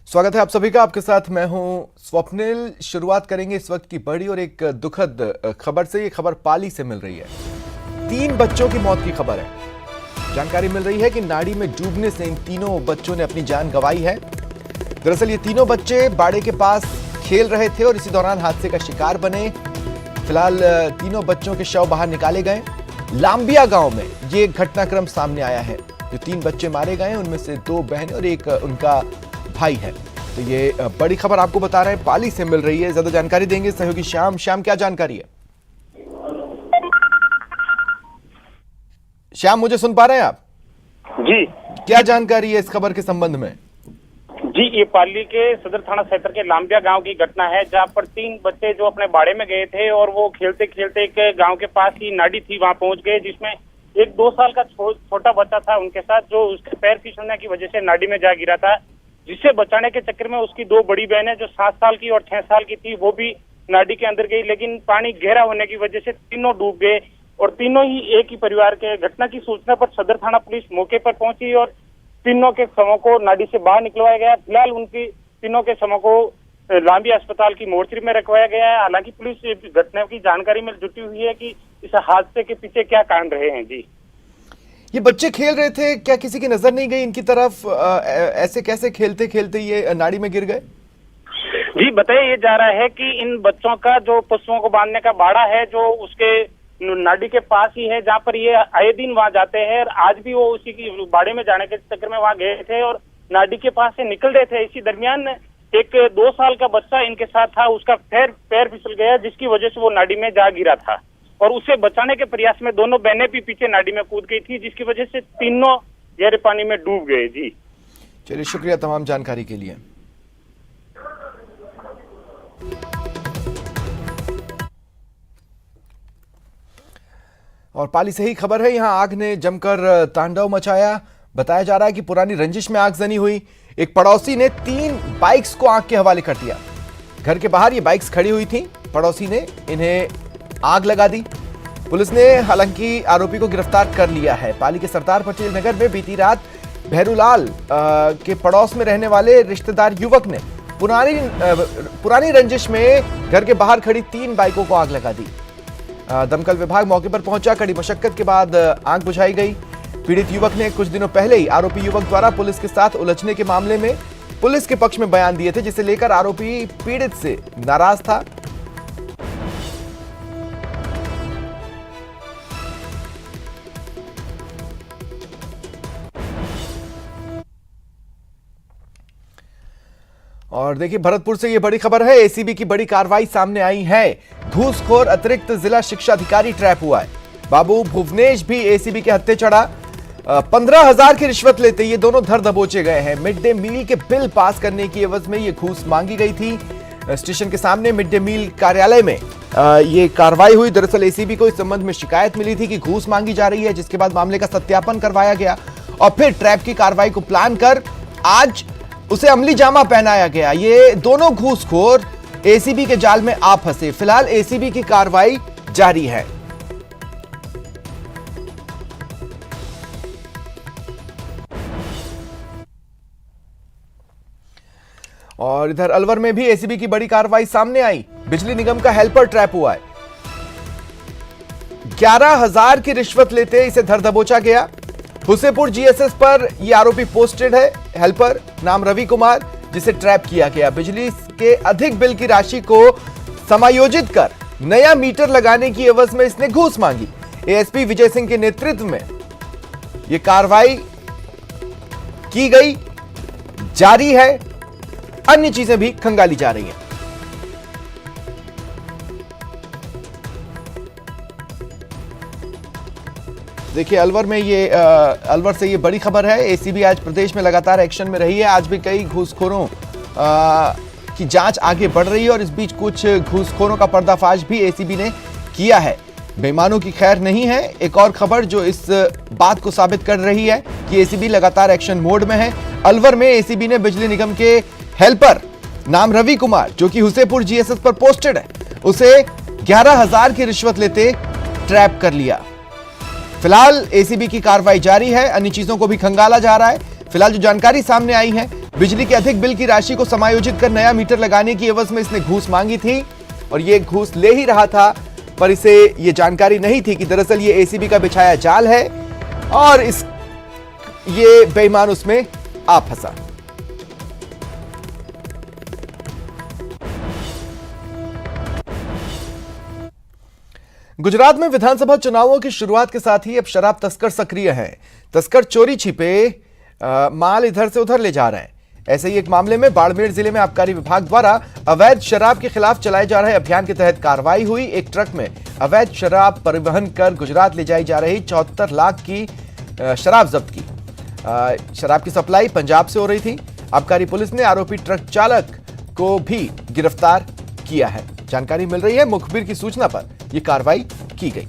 स्वागत है आप सभी का। आपके साथ मैं हूं स्वप्निल। शुरुआत करेंगे इस वक्त की बड़ी और एक दुखद खबर से। ये खबर पाली से मिल रही है। 3 बच्चों की मौत की खबर है। जानकारी मिल रही है कि नाड़ी में डूबने से इन तीनों बच्चों ने अपनी जान गंवाई है। दरअसल ये तीनों बच्चे बाड़े के पास खेल रहे थे और इसी दौरान हादसे का शिकार बने। फिलहाल तीनों बच्चों के शव बाहर निकाले गए। लांबिया गांव में ये घटनाक्रम सामने आया है। जो 3 बच्चे मारे गए उनमें से 2 बहनें और एक उनका भाई है। तो ये बड़ी खबर आपको बता रहे हैं, पाली से मिल रही है। ज्यादा जानकारी देंगे सहयोगी श्याम। श्याम, क्या जानकारी है? श्याम, मुझे सुन पा रहे हैं आप? जी, क्या जानकारी है इस खबर के संबंध में? जी, ये पाली के सदर थाना क्षेत्र के लांबिया गांव की घटना है, जहां पर 3 बच्चे जो अपने बाड़े में गए थे और वो खेलते खेलते एक गांव के पास ही नाडी थी, वहां पहुंच गए, जिसमें एक 2 साल का छोटा बच्चा था उनके साथ, जो उसके पैर फिसलने की वजह से नाडी में जा गिरा था, जिसे बचाने के चक्कर में उसकी 2 बड़ी बहनें जो 7 साल की और 6 साल की थी, वो भी नाडी के अंदर गई। लेकिन पानी गहरा होने की वजह से तीनों डूब गए और तीनों ही एक ही परिवार के। घटना की सूचना पर सदर थाना पुलिस मौके पर पहुंची और तीनों के शवों को नाडी से बाहर निकलवाया गया। फिलहाल उनकी तीनों के शवों को लांबिया अस्पताल की मोर्चरी में रखवाया गया है। हालांकि पुलिस घटना की जानकारी में जुटी हुई है कि इस हादसे के पीछे क्या कारण रहे हैं। जी, ये बच्चे खेल रहे थे, क्या किसी की नजर नहीं गई इनकी तरफ? ऐसे कैसे खेलते खेलते ये नाड़ी में गिर गए? जी, बताया ये जा रहा है कि इन बच्चों का जो पशुओं को बांधने का बाड़ा है, जो उसके नाडी के पास ही है, जहाँ पर ये आए दिन वहां जाते हैं। आज भी वो उसी की बाड़े में जाने के चक्कर में वहां गए थे और नाडी के पास से निकल रहे थे। इसी दरमियान एक 2 साल का बच्चा इनके साथ था, उसका पैर फिसल गया, जिसकी वजह से वो नाडी में जा गिरा था और उसे बचाने के प्रयास में दोनों बहनें भी पीछे नाडी में कूद गई थी, जिसकी वजह से तीनों गहरे पानी में डूब गए। जी, चलिए, शुक्रिया तमाम जानकारी के लिए। और पाली से ही खबर है। यहां आग ने जमकर तांडव मचाया। बताया जा रहा है कि पुरानी रंजिश में आगजनी हुई। एक पड़ोसी ने 3 बाइक्स को आग के हवाले कर दिया। घर के बाहर ये बाइक्स खड़ी हुई थी, पड़ोसी ने इन्हें आग लगा दी। पुलिस ने हालांकि आरोपी को गिरफ्तार कर लिया है। पाली के सरदार पटेल नगर में बीती रात भैरूलाल के पड़ोस में रहने वाले रिश्तेदार युवक ने पुरानी रंजिश में घर के बाहर खड़ी 3 बाइकों को आग लगा दी। दमकल विभाग मौके पर पहुंचा। कड़ी मशक्कत के बाद आग बुझाई गई। पीड़ित युवक ने कुछ दिनों पहले ही आरोपी युवक द्वारा पुलिस के साथ उलझने के मामले में पुलिस के पक्ष में बयान दिए थे, जिसे लेकर आरोपी पीड़ित से नाराज था। और देखिए, भरतपुर से ये बड़ी खबर है। एसीबी की बड़ी कार्रवाई सामने आई है। घूसखोर अतिरिक्त जिला शिक्षा अधिकारी ट्रैप हुआ है। बाबू भुवनेश भी एसीबी के हत्थे चढ़ा। 15,000 की रिश्वत लेते ये दोनों धर दबोचे गए हैं। मिड डे मील के बिल पास करने की एवज में ये घूस मांगी गई थी। स्टेशन के सामने मिड डे मील कार्यालय में ये कार्रवाई हुई। दरअसल एसीबी को इस संबंध में शिकायत मिली थी कि घूस मांगी जा रही है, जिसके बाद मामले का सत्यापन करवाया गया और फिर ट्रैप की कार्रवाई को प्लान कर आज उसे अमली जामा पहनाया गया। ये दोनों घूसखोर एसीबी के जाल में आ फंसे। फिलहाल एसीबी की कार्रवाई जारी है। और इधर अलवर में भी एसीबी की बड़ी कार्रवाई सामने आई। बिजली निगम का हेल्पर ट्रैप हुआ है। 11,000 की रिश्वत लेते इसे धर दबोचा गया। हुसेपुर जीएसएस पर यह आरोपी पोस्टेड है। हेल्पर नाम रवि कुमार, जिसे ट्रैप किया गया। बिजली के अधिक बिल की राशि को समायोजित कर नया मीटर लगाने की एवज में इसने घूस मांगी। एएसपी विजय सिंह के नेतृत्व में यह कार्रवाई की गई, जारी है। अन्य चीजें भी खंगाली जा रही हैं। देखिए, अलवर से ये बड़ी खबर है। एसीबी आज प्रदेश में लगातार एक्शन में रही है। आज भी कई घूसखोरों की जांच आगे बढ़ रही है और इस बीच कुछ घूसखोरों का पर्दाफाश भी एसीबी ने किया है। बेईमानों की खैर नहीं है। एक और खबर जो इस बात को साबित कर रही है कि एसीबी लगातार एक्शन मोड में है। अलवर में एसीबी ने बिजली निगम के हेल्पर नाम रवि कुमार, जो कि हुसेपुर जीएसएस पर पोस्टेड है, उसे 11,000 की रिश्वत लेते ट्रैप कर लिया। फिलहाल एसीबी की कार्रवाई जारी है। अन्य चीजों को भी खंगाला जा रहा है। फिलहाल जो जानकारी सामने आई है बिजली के अधिक बिल की राशि को समायोजित कर नया मीटर लगाने की एवज में इसने घूस मांगी थी और ये घूस ले ही रहा था, पर इसे ये जानकारी नहीं थी कि दरअसल ये एसीबी का बिछाया जाल है और ये बेईमान उसमें आ फंसा। गुजरात में विधानसभा चुनावों की शुरुआत के साथ ही अब शराब तस्कर सक्रिय हैं। तस्कर चोरी छिपे माल इधर से उधर ले जा रहे हैं। ऐसे ही एक मामले में बाड़मेर जिले में आबकारी विभाग द्वारा अवैध शराब के खिलाफ चलाए जा रहे अभियान के तहत कार्रवाई हुई। एक ट्रक में अवैध शराब परिवहन कर गुजरात ले जाई जा रही 74 लाख की शराब जब्त की। शराब की सप्लाई पंजाब से हो रही थी। आबकारी पुलिस ने आरोपी ट्रक चालक को भी गिरफ्तार किया है। जानकारी मिल रही है, मुखबिर की सूचना पर यह कार्रवाई की गई।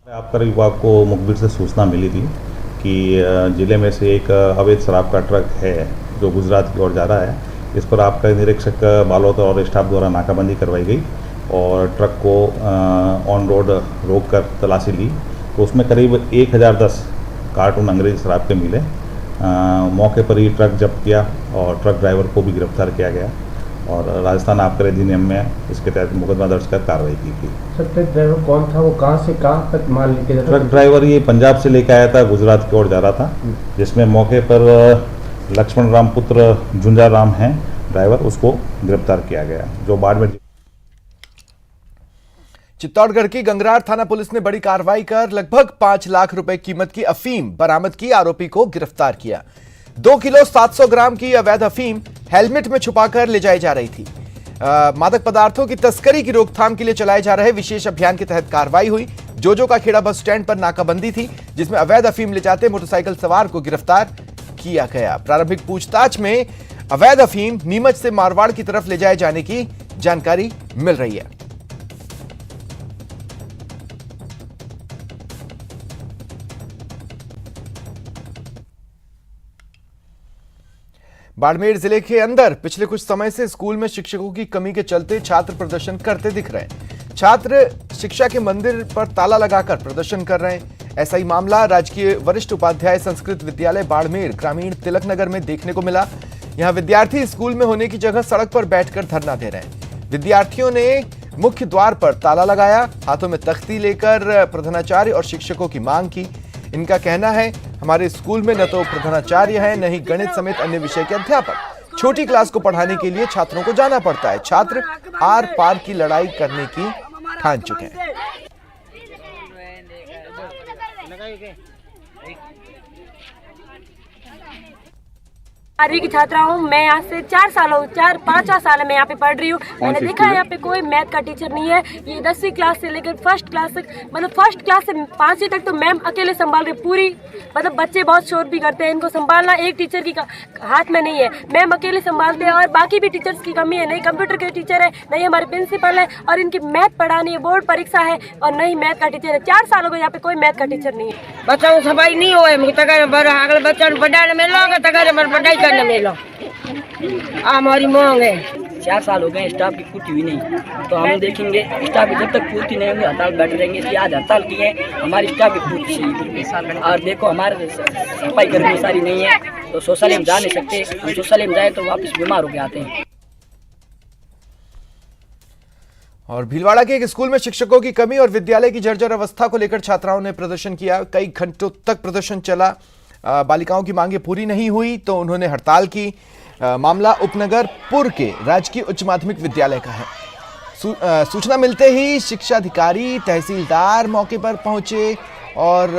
आबकारी विभाग को मुखबिर से सूचना मिली थी कि जिले में से एक अवैध शराब का ट्रक है जो गुजरात की ओर जा रहा है। इस पर आबकारी निरीक्षक बालोद और स्टाफ द्वारा नाकाबंदी करवाई गई और ट्रक को ऑन रोड रोक कर तलाशी ली तो उसमें करीब 1010 कार्टून अंग्रेजी शराब के मिले। मौके पर ही ट्रक जब्त किया और ट्रक ड्राइवर को भी गिरफ्तार किया गया और राजस्थान आबकारी अधिनियम में इसके तहत मुकदमा दर्ज कर कार्रवाई की गई। सर, ट्रक ड्राइवर कौन था? वो कहाँ से कहाँ तक माल लेके जा रहा था? ट्रक ड्राइवर ये पंजाब से लेकर आया था, गुजरात की ओर जा रहा था, जिसमें मौके पर लक्ष्मण राम पुत्र झुंझा राम हैं ड्राइवर, उसको गिरफ्तार किया गया जो बाड़मेर। चित्तौड़गढ़ की गंगरार थाना पुलिस ने बड़ी कार्रवाई कर लगभग 5 लाख रुपए कीमत की अफीम बरामद की। आरोपी को गिरफ्तार किया। 2 किलो 700 ग्राम की अवैध अफीम हेलमेट में छुपाकर ले जाई जा रही थी। मादक पदार्थों की तस्करी की रोकथाम के लिए चलाए जा रहे विशेष अभियान के तहत कार्रवाई हुई। जोजो का खेड़ा बस स्टैंड पर नाकाबंदी थी जिसमें अवैध अफीम ले जाते मोटरसाइकिल सवार को गिरफ्तार किया गया। प्रारंभिक पूछताछ में अवैध अफीम नीमच से मारवाड़ की तरफ ले जाए जाने की जानकारी मिल रही है। बाड़मेर जिले के अंदर पिछले कुछ समय से स्कूल में शिक्षकों की कमी के चलते छात्र प्रदर्शन करते दिख रहे हैं। छात्र शिक्षा के मंदिर पर ताला लगाकर प्रदर्शन कर रहे हैं। ऐसा ही मामला राजकीय वरिष्ठ उपाध्याय संस्कृत विद्यालय बाड़मेर ग्रामीण तिलक नगर में देखने को मिला। यहां विद्यार्थी स्कूल में होने की जगह सड़क पर बैठकर धरना दे रहे हैं। विद्यार्थियों ने मुख्य द्वार पर ताला लगाया, हाथों में तख्ती लेकर प्रधानाचार्य और शिक्षकों की मांग की। इनका कहना है, हमारे स्कूल में न तो प्रधानाचार्य है न ही गणित समेत अन्य विषय के अध्यापक। छोटी क्लास को पढ़ाने के लिए छात्रों को जाना पड़ता है। छात्र आर पार की लड़ाई करने की ठान चुके हैं। बारहवीं की छात्रा हूँ मैं। यहाँ से 4-5 साल मैं यहाँ पे पढ़ रही हूँ। मैंने देखा है यहाँ पे कोई मैथ का टीचर नहीं है। ये 10वीं क्लास से लेकर फर्स्ट क्लास तक, मतलब फर्स्ट क्लास से 5वीं तक तो मैम अकेले संभाल रही पूरी। मतलब बच्चे बहुत शोर भी करते हैं, इनको संभालना एक टीचर की हाथ में नहीं है। मैम अकेले संभालते हैं और बाकी भी टीचर्स की कमी है। नहीं कंप्यूटर के टीचर है, नहीं हमारे प्रिंसिपल है और इनकी मैथ पढ़ानी है, बोर्ड परीक्षा है और नहीं मैथ का टीचर है। 4 सालों को यहाँ पे कोई मैथ का टीचर नहीं है। बच्चों को सफाई नहीं हुए, बच्चों को पढ़ाने में पढ़ाई करने में लो। हमारी मांग है। 4 साल हो गए, स्टाफ की पूर्ति हुई नहीं, तो हम देखेंगे स्टाफ की जब तक पूर्ति नहीं होगी हड़ताल बैठ रहेंगे। इसलिए आज हड़ताल की है, हमारी स्टाफ की पूर्ति चाहिए। और देखो हमारे सफाई कर्मी सारी नहीं है तो शौचालय में जा नहीं सकते। हम शौचालय में जाए तो वापस बीमार होकर आते हैं। और भीलवाड़ा के एक स्कूल में शिक्षकों की कमी और विद्यालय की जर्जर अवस्था को लेकर छात्राओं ने प्रदर्शन किया। कई घंटों तक प्रदर्शन चला। बालिकाओं की मांगे पूरी नहीं हुई तो उन्होंने हड़ताल की। मामला उपनगरपुर के राजकीय उच्च माध्यमिक विद्यालय का है। सूचना मिलते ही शिक्षा अधिकारी तहसीलदार मौके पर पहुंचे और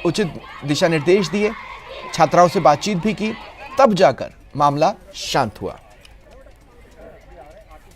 उचित दिशा निर्देश दिए, छात्राओं से बातचीत भी की, तब जाकर मामला शांत हुआ।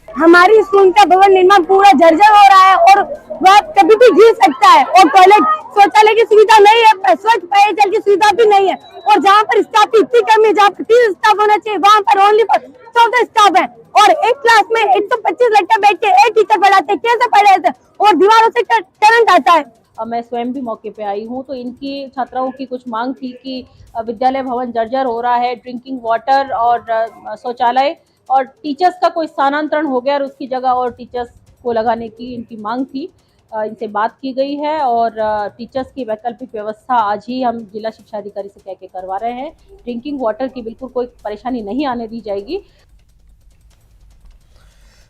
हमारी स्कूल का भवन निर्माण पूरा जर्जर हो रहा है और वह कभी भी गिर सकता है और टॉयलेट शौचालय की सुविधा नहीं है, स्वच्छ पेयजल की सुविधा भी नहीं है और जहाँ पर स्टाफ की इतनी कमी है, जहाँ पर 30 स्टाफ होना चाहिए वहाँ पर ओनली 14 स्टाफ है और एक क्लास में 125 लड़के बैठ के एक टीचर पढ़ाते हैं। कैसे पढ़ाते हैं? और दीवारों से करंट आता है। मैं स्वयं भी मौके पे आई हूँ तो इनकी छात्राओं की कुछ मांग थी कि विद्यालय भवन जर्जर हो रहा है, ड्रिंकिंग वाटर और शौचालय और टीचर्स का कोई स्थानांतरण हो गया और उसकी जगह और टीचर्स को लगाने की इनकी मांग थी। इनसे बात की गई है और टीचर्स की वैकल्पिक व्यवस्था आज ही हम जिला शिक्षा अधिकारी से कह के करवा रहे हैं। ड्रिंकिंग वाटर की बिल्कुल कोई परेशानी नहीं आने दी जाएगी।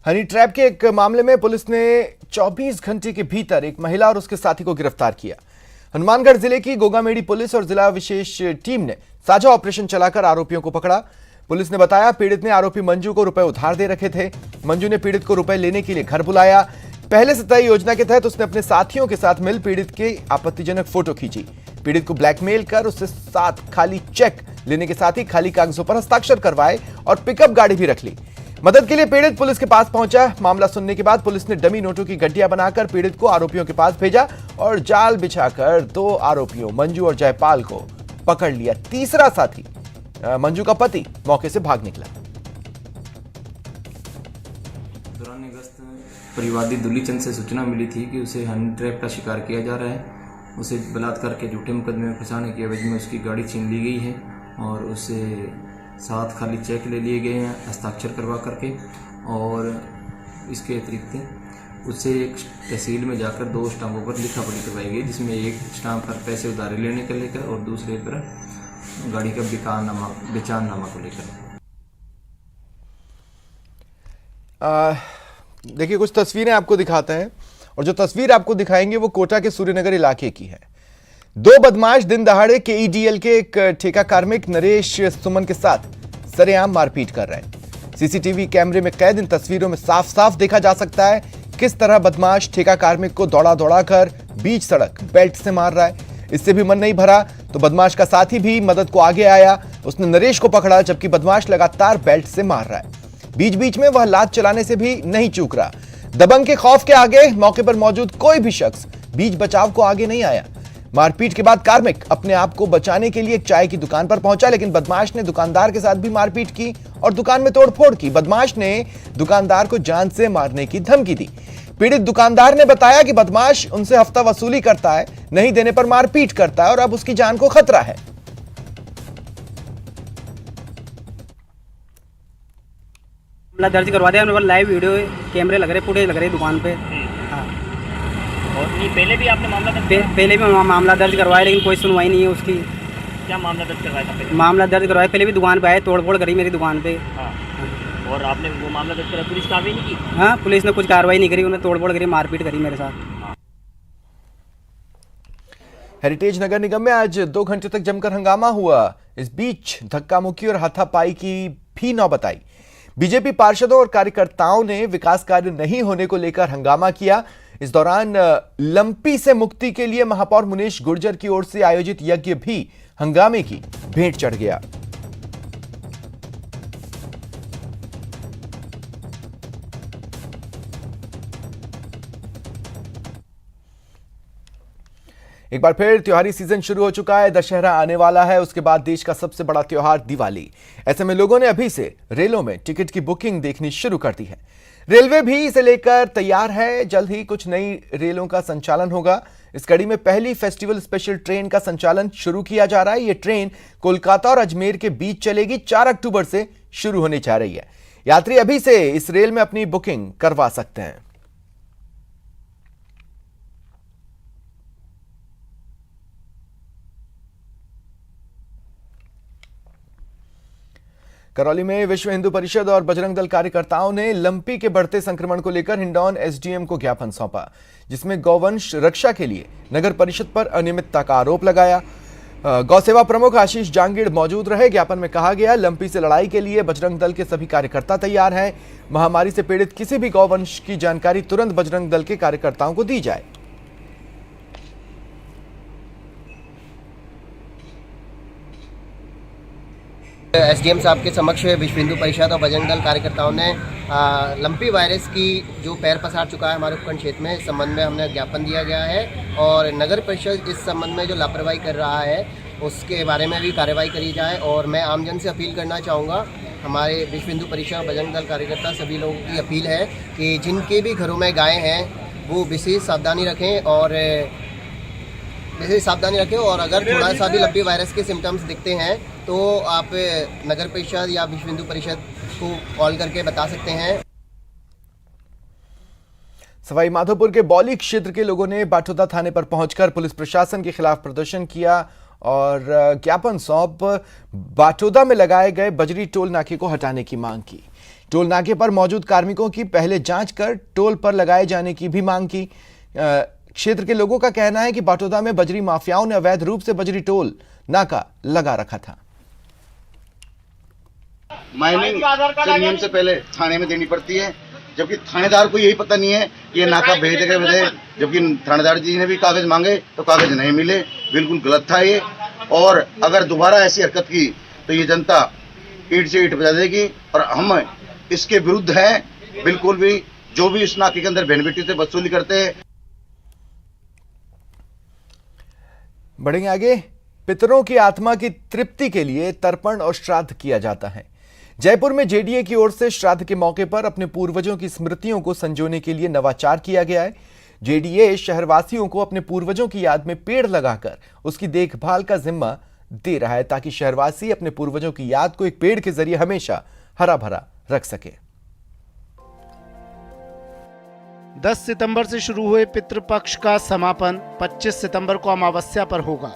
हनी ट्रैप के एक मामले में पुलिस ने 24 घंटे के भीतर एक महिला और उसके साथी को गिरफ्तार किया। हनुमानगढ़ जिले की गोगामेड़ी पुलिस और जिला विशेष टीम ने साझा ऑपरेशन चलाकर आरोपियों को पकड़ा। पुलिस ने बताया पीड़ित ने आरोपी मंजू को रुपए उधार दे रखे थे। मंजू ने पीड़ित को रुपए लेने के लिए घर बुलाया। पहले से तय योजना के तहत उसने अपने साथियों के साथ मिल पीड़ित की आपत्तिजनक फोटो खींची। पीड़ित को ब्लैकमेल कर उससे 7 खाली चेक लेने के साथ ही खाली कागजों पर हस्ताक्षर करवाए और पिकअप गाड़ी भी रख ली। मदद के लिए पीड़ित पुलिस के पास पहुंचा। मामला सुनने के बाद पुलिस ने डमी नोटों की गड्डियां बनाकर पीड़ित को आरोपियों के पास भेजा और जाल बिछाकर 2 आरोपियों मंजू और जयपाल को पकड़ लिया। तीसरा साथी मंजू का पति मौके से भाग निकला। दौरान गश्त परिवादी दुलीचंद से सूचना मिली थी कि उसे हनी ट्रैप का शिकार किया जा रहा है। उसे बलात्कार के झूठे मुकदमे में फंसाने की एवज में उसकी गाड़ी छीन ली गई है और उसे 7 खाली चेक ले लिए गए हैं हस्ताक्षर करवा करके। और इसके अतिरिक्त उससे एक तहसील में जाकर 2 स्टाम्पों पर लिखा पढ़ी करवाई गई, जिसमें एक स्टाम्प पर पैसे उधारे लेने को लेकर और दूसरे पर गाड़ी का बेचाननामा को लेकर। देखिए कुछ तस्वीरें आपको दिखाते हैं और जो तस्वीर आपको दिखाएंगे वो कोटा के सूर्यनगर इलाके की है। 2 बदमाश दिन दहाड़े KEDL के एक ठेका कार्मिक नरेश सुमन के साथ सरेआम मारपीट कर रहे हैं। सीसीटीवी कैमरे में कैद इन तस्वीरों में साफ साफ देखा जा सकता है किस तरह बदमाश ठेका कार्मिक को दौड़ा दौड़ा कर बीच सड़क बेल्ट से मार रहा है। इससे भी मन नहीं भरा तो बदमाश का साथी भी मदद को आगे आया। उसने नरेश को पकड़ा जबकि बदमाश लगातार बेल्ट से मार रहा है। बीच बीच में वह लात चलाने से भी नहीं चूक रहा। दबंग के खौफ के आगे मौके पर मौजूद कोई भी शख्स बीच बचाव को आगे नहीं आया। मारपीट के बाद कार्मिक अपने आप को बचाने के लिए एक चाय की दुकान पर पहुंचा, लेकिन बदमाश ने दुकानदार के साथ भी मारपीट की और दुकान में तोड़फोड़ की। बदमाश ने दुकानदार को जान से मारने की धमकी दी। पीड़ित दुकानदार ने बताया कि बदमाश उनसे हफ्ता वसूली करता है, नहीं देने पर मारपीट करता है और अब उसकी जान को खतरा है। मामला दर्ज करवा दिया हमने। लाइव वीडियो कैमरे लग रहे, फुटेज लग रहे दुकान पे। हाँ। और नहीं पहले भी आपने मामला पहले भी मामला दर्ज करवाया लेकिन कोई सुनवाई नहीं है उसकी। क्या मामला दर्ज करवाया था पहले? मामला दर्ज करवाया, पहले भी दुकान पे आए, तोड़फोड़ करी मेरी दुकान पे। हाँ। और आपने वो मामला दर्ज कराया, पुलिस कार्रवाई नहीं की? हाँ, पुलिस ने कुछ कार्रवाई नहीं करी, उन्होंने तोड़फोड़ करी, मारपीट करी मेरे साथ। हेरिटेज नगर निगम में आज 2 घंटे तक जमकर हंगामा हुआ। इस बीच धक्का मुक्की और हाथापाई की भी नौबत आई। बीजेपी पार्षदों और कार्यकर्ताओं ने विकास कार्य नहीं होने को लेकर हंगामा किया। इस दौरान लंपी से मुक्ति के लिए महापौर मुनीश गुर्जर की ओर से आयोजित यज्ञ भी हंगामे की भेंट चढ़ गया। एक बार फिर त्योहारी सीजन शुरू हो चुका है। दशहरा आने वाला है, उसके बाद देश का सबसे बड़ा त्योहार दिवाली। ऐसे में लोगों ने अभी से रेलों में टिकट की बुकिंग देखनी शुरू कर दी है। रेलवे भी इसे लेकर तैयार है। जल्द ही कुछ नई रेलों का संचालन होगा। इस कड़ी में पहली फेस्टिवल स्पेशल ट्रेन का संचालन शुरू किया जा रहा है। यह ट्रेन कोलकाता और अजमेर के बीच चलेगी। 4 अक्टूबर से शुरू होने जा रही है। यात्री अभी से इस रेल में अपनी बुकिंग करवा सकते हैं। करौली में विश्व हिंदू परिषद और बजरंग दल कार्यकर्ताओं ने लंपी के बढ़ते संक्रमण को लेकर हिंडौन एसडीएम को ज्ञापन सौंपा, जिसमें गौवंश रक्षा के लिए नगर परिषद पर अनियमितता का आरोप लगाया। गौसेवा प्रमुख आशीष जांगीड़ मौजूद रहे। ज्ञापन में कहा गया, लंपी से लड़ाई के लिए बजरंग दल के सभी कार्यकर्ता तैयार हैं। महामारी से पीड़ित किसी भी गौवंश की जानकारी तुरंत बजरंग दल के कार्यकर्ताओं को दी जाए। एसडीएम साहब के समक्ष विश्व हिंदू परिषद और बजरंग दल कार्यकर्ताओं ने लंपी वायरस की जो पैर पसार चुका है हमारे उपखंड क्षेत्र में, इस संबंध में हमने ज्ञापन दिया गया है और नगर परिषद इस संबंध में जो लापरवाही कर रहा है उसके बारे में भी कार्रवाई करी जाए। और मैं आमजन से अपील करना चाहूँगा, हमारे विश्व हिंदू परिषद और बजरंग दल कार्यकर्ता सभी लोगों की अपील है कि जिनके भी घरों में गायें हैं वो विशेष सावधानी रखें और अगर थोड़ा सा भी लंपी वायरस के सिम्टम्स दिखते हैं तो आप नगर परिषद या विश्व हिंदू परिषद को कॉल करके बता सकते हैं। सवाई माधोपुर के बौली क्षेत्र के लोगों ने बाटोदा थाने पर पहुंचकर पुलिस प्रशासन के खिलाफ प्रदर्शन किया और ज्ञापन सौंप बाटोदा में लगाए गए बजरी टोल नाके को हटाने की मांग की। टोल नाके पर मौजूद कार्मिकों की पहले जांच कर टोल पर लगाए जाने की भी मांग की। क्षेत्र के लोगों का कहना है कि बाटोदा में बजरी माफियाओं ने अवैध रूप से बजरी टोल नाका लगा रखा था। माइनिंग से नियम से पहले थाने में देनी पड़ती है, जबकि थानेदार को यही पता नहीं है कि ये नाका भेजेगा भेजे, जबकि थानेदार जी ने भी कागज मांगे तो कागज नहीं मिले। बिल्कुल गलत था ये, और अगर दोबारा ऐसी हरकत की तो ये जनता ईंट से ईंट बजा देगी और हम इसके विरुद्ध हैं। बिल्कुल भी जो भी इस नाके के अंदर बेनिफिट से वसूली करते हैं। बढ़ेंगे आगे। पितरों की आत्मा की तृप्ति के लिए तर्पण और श्राद्ध किया जाता है। जयपुर में जेडीए की ओर से श्राद्ध के मौके पर अपने पूर्वजों की स्मृतियों को संजोने के लिए नवाचार किया गया है। जेडीए शहरवासियों को अपने पूर्वजों की याद में पेड़ लगाकर उसकी देखभाल का जिम्मा दे रहा है, ताकि शहरवासी अपने पूर्वजों की याद को एक पेड़ के जरिए हमेशा हरा भरा रख सके। 10 सितंबर से शुरू हुए पितृपक्ष का समापन 25 सितंबर को अमावस्या पर होगा।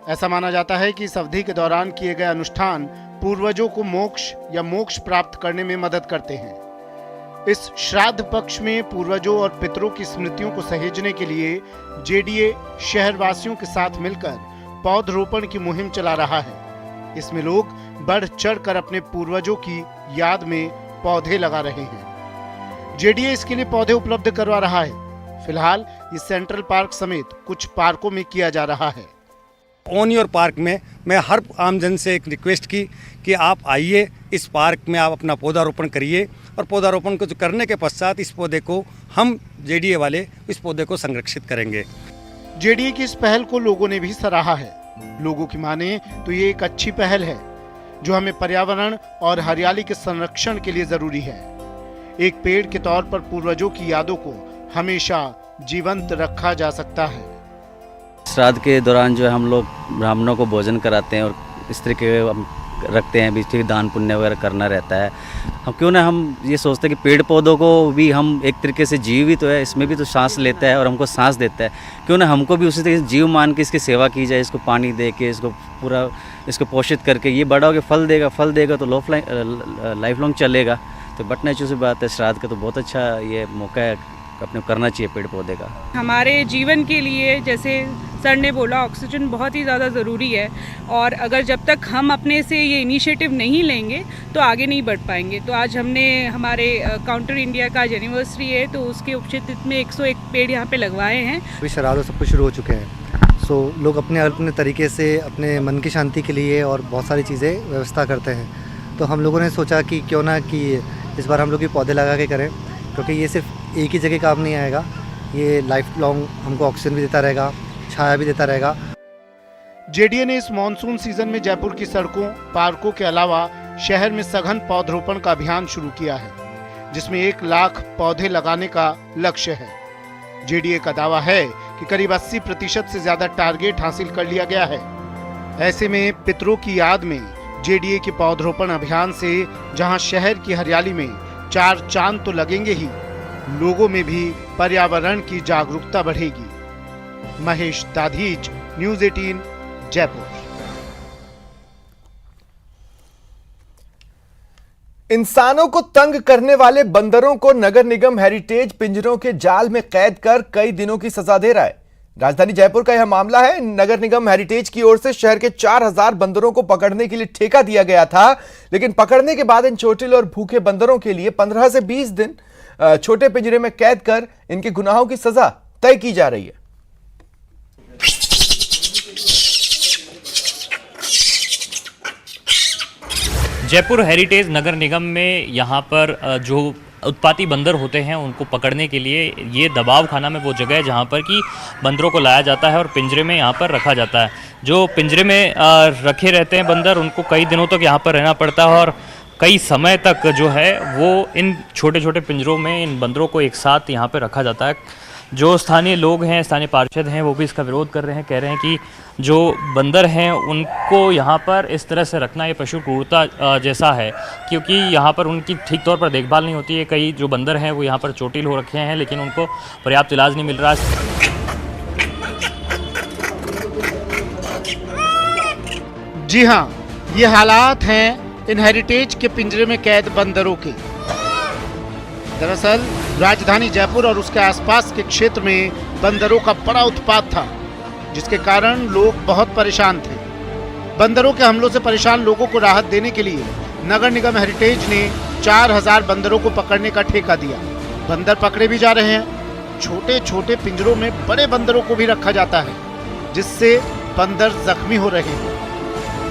ऐसा माना जाता है कि इस अवधि के दौरान किए गए अनुष्ठान पूर्वजों को मोक्ष या मोक्ष प्राप्त करने में मदद करते हैं। इस श्राद्ध पक्ष में पूर्वजों और पितरों की स्मृतियों को सहेजने के लिए जेडीए शहरवासियों के साथ मिलकर पौधरोपण की मुहिम चला रहा है। इसमें लोग बढ़ चढ़कर अपने पूर्वजों की याद में पौधे लगा रहे हैं। जेडीए इसके लिए पौधे उपलब्ध करवा रहा है। फिलहाल ये सेंट्रल पार्क समेत कुछ पार्कों में किया जा रहा है। ऑन योर पार्क में मैं हर आमजन से एक रिक्वेस्ट की कि आप आइए, इस पार्क में आप अपना पौधारोपण करिए, और पौधारोपण को करने के पश्चात इस पौधे को हम जेडीए वाले इस पौधे को संरक्षित करेंगे। जेडीए की इस पहल को लोगों ने भी सराहा है। लोगों की माने तो ये एक अच्छी पहल है जो हमें पर्यावरण और हरियाली के संरक्षण के लिए जरूरी है। एक पेड़ के तौर पर पूर्वजों की यादों को हमेशा जीवंत रखा जा सकता है। श्राद्ध के दौरान जो है हम लोग ब्राह्मणों को भोजन कराते हैं और इस तरीके हम रखते हैं, बीच में दान पुण्य वगैरह करना रहता है। हम क्यों ना हम ये सोचते हैं कि पेड़ पौधों को भी हम एक तरीके से जीव ही तो है, इसमें भी तो सांस लेता है और हमको सांस देता है, क्यों ना हमको भी उसी तरीके से जीव मान के इसकी सेवा की जाए, इसको पानी दे के इसको पूरा इसको पोषित करके ये बड़ा होकर फल देगा तो लाइफ लॉन्ग चलेगा। तो बट नेचुरल सी बात है, श्राद्ध का तो बहुत अच्छा ये मौका है, अपने करना चाहिए पेड़ पौधे का। हमारे जीवन के लिए, जैसे सर ने बोला, ऑक्सीजन बहुत ही ज़्यादा ज़रूरी है, और अगर जब तक हम अपने से ये इनिशिएटिव नहीं लेंगे तो आगे नहीं बढ़ पाएंगे। तो आज हमने हमारे काउंटर इंडिया का आज एनिवर्सरी है, तो उसके उपचित में 101 पेड़ यहाँ पे लगवाए हैं। अभी श्राद्ध सब कुछ शुरू हो चुके हैं, सो लोग अपने अपने तरीके से अपने मन की शांति के लिए और बहुत सारी चीज़ें व्यवस्था करते हैं। तो हम लोगों ने सोचा कि क्यों ना कि इस बार हम लोग ये पौधे लगा के करें, क्योंकि ये सिर्फ एक ही जगह काम नहीं आएगा, ये लाइफ लॉन्ग हमको ऑक्सीजन भी देता रहेगा, छाया भी देता रहेगा। जेडीए ने इस मॉनसून सीजन में जयपुर की सड़कों, पार्कों के अलावा शहर में सघन पौधरोपण का अभियान शुरू किया है, जिसमें 1 लाख पौधे लगाने का लक्ष्य है। जेडीए का दावा है कि करीब 80% से ज्यादा टारगेट हासिल कर लिया गया है। ऐसे में पितरों की याद में जेडीए के पौधरोपण अभियान से जहां शहर की हरियाली में 4 चांद तो लगेंगे ही, लोगों में भी पर्यावरण की जागरूकता बढ़ेगी। महेश दाधीच, न्यूज़ 18, जयपुर। इंसानों को तंग करने वाले बंदरों को नगर निगम हेरिटेज पिंजरों के जाल में कैद कर कई दिनों की सजा दे रहा है। राजधानी जयपुर का यह मामला है। नगर निगम हेरिटेज की ओर से शहर के 4000 बंदरों को पकड़ने के लिए ठेका दिया गया था, लेकिन पकड़ने के बाद इन चोटिल और भूखे बंदरों के लिए 15 से 20 दिन छोटे पिंजरे में कैद कर इनके गुनाहों की सजा तय की जा रही है। जयपुर हेरिटेज नगर निगम में यहाँ पर जो उत्पाती बंदर होते हैं उनको पकड़ने के लिए ये दबाव खाना में वो जगह है जहाँ पर कि बंदरों को लाया जाता है और पिंजरे में यहाँ पर रखा जाता है। जो पिंजरे में रखे रहते हैं बंदर, उनको कई दिनों तक यहाँ पर रहना पड़ता है और कई समय तक जो है वो इन छोटे छोटे पिंजरों में इन बंदरों को एक साथ यहाँ पर रखा जाता है। जो स्थानीय लोग हैं, स्थानीय पार्षद हैं, वो भी इसका विरोध कर रहे हैं। कह रहे हैं कि जो बंदर हैं उनको यहाँ पर इस तरह से रखना ये पशु क्रूरता जैसा है, क्योंकि यहाँ पर उनकी ठीक तौर पर देखभाल नहीं होती है। कई जो बंदर हैं वो यहाँ पर चोटिल हो रखे हैं, लेकिन उनको पर्याप्त इलाज नहीं मिल रहा है। जी हाँ, ये हालात हैं इन हेरिटेज के पिंजरे में कैद बंदरों के। दरअसल राजधानी जयपुर और उसके आसपास के क्षेत्र में बंदरों का बड़ा उत्पात था, जिसके कारण लोग बहुत परेशान थे। बंदरों के हमलों से परेशान लोगों को राहत देने के लिए नगर निगम हेरिटेज ने 4000 बंदरों को पकड़ने का ठेका दिया। बंदर पकड़े भी जा रहे हैं। छोटे छोटे पिंजरों में बड़े बंदरों को भी रखा जाता है, जिससे बंदर जख्मी हो रहे हैं।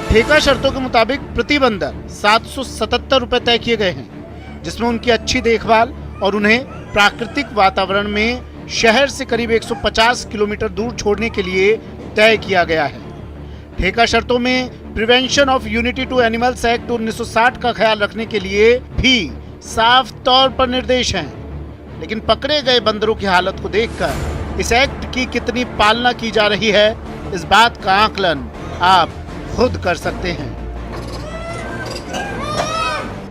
ठेका शर्तों के मुताबिक प्रति बंदर 777 रुपए तय किए गए हैं, जिसमें उनकी अच्छी देखभाल और उन्हें प्राकृतिक वातावरण में शहर से करीब 150 किलोमीटर दूर छोड़ने के लिए तय किया गया है। ठेका शर्तों में prevention of unity to animals act 1960 का ख्याल रखने के लिए भी साफ तौर पर निर्देश हैं। लेकिन पकड़े गए बंदरों की हालत को देखकर इस एक्ट की कितनी पालना की जा रही है, इस बात का आकलन आप खुद कर सकते हैं।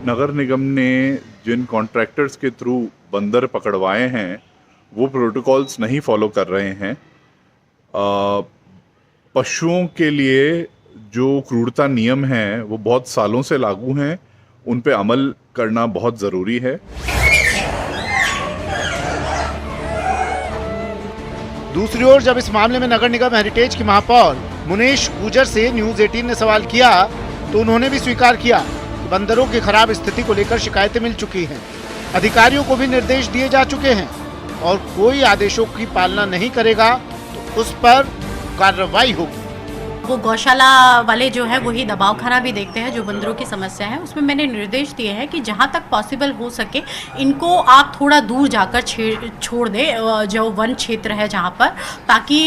नगर निगम ने जिन कॉन्ट्रैक्टर्स के थ्रू बंदर पकड़वाए हैं वो प्रोटोकॉल्स नहीं फॉलो कर रहे हैं। पशुओं के लिए जो क्रूरता नियम हैं वो बहुत सालों से लागू हैं, उन पे अमल करना बहुत ज़रूरी है। दूसरी ओर जब इस मामले में नगर निगम हेरिटेज की महापौर मुनेश गुजर से न्यूज 18 ने सवाल किया तो उन्होंने भी स्वीकार किया कि बंदरों की खराब स्थिति को लेकर शिकायतें मिल चुकी हैं, अधिकारियों को भी निर्देश दिए जा चुके हैं और कोई आदेशों की पालना नहीं करेगा तो उस पर कार्रवाई होगी। वो गौशाला वाले जो है वही दबाव खाना भी देखते हैं। जो बंदरों की समस्या है उसमें मैंने निर्देश दिए हैं कि जहाँ तक पॉसिबल हो सके इनको आप थोड़ा दूर जाकर छोड़ दें, जो वन क्षेत्र है जहाँ पर, ताकि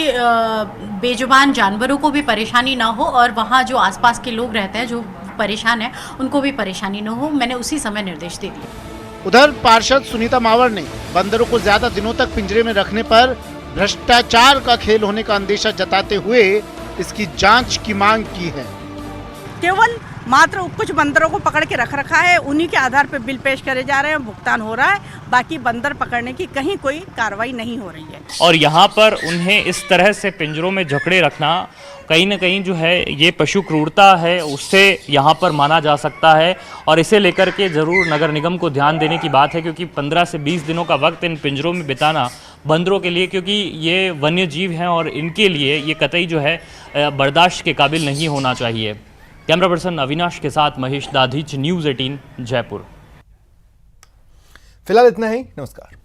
बेजुबान जानवरों को भी परेशानी ना हो और वहाँ जो आसपास के लोग रहते हैं जो परेशान है उनको भी परेशानी ना हो। मैंने उसी समय निर्देश दे दिए। उधर पार्षद सुनीता मावर ने बंदरों को ज्यादा दिनों तक पिंजरे में रखने पर भ्रष्टाचार का खेल होने का अंदेशा जताते हुए इसकी जांच की मांग की है। केवल मात्र कुछ बंदरों को पकड़ के रख रखा है, उन्हीं के आधार पर बिल पेश करे जा रहे हैं, भुगतान हो रहा है, बाकी बंदर पकड़ने की कहीं कोई कार्रवाई नहीं हो रही है। और यहाँ पर उन्हें इस तरह से पिंजरों में जकड़े रखना कहीं ना कहीं जो है ये पशु क्रूरता है, उससे यहाँ पर माना जा सकता है और इसे लेकर के ज़रूर नगर निगम को ध्यान देने की बात है, क्योंकि 15 से 20 दिनों का वक्त इन पिंजरों में बिताना बंदरों के लिए, क्योंकि ये वन्य जीव हैं और इनके लिए ये कतई जो है बर्दाश्त के काबिल नहीं होना चाहिए। कैमरा पर्सन अविनाश के साथ महेश दाधीच, न्यूज़ 18 जयपुर। फिलहाल इतना ही, नमस्कार।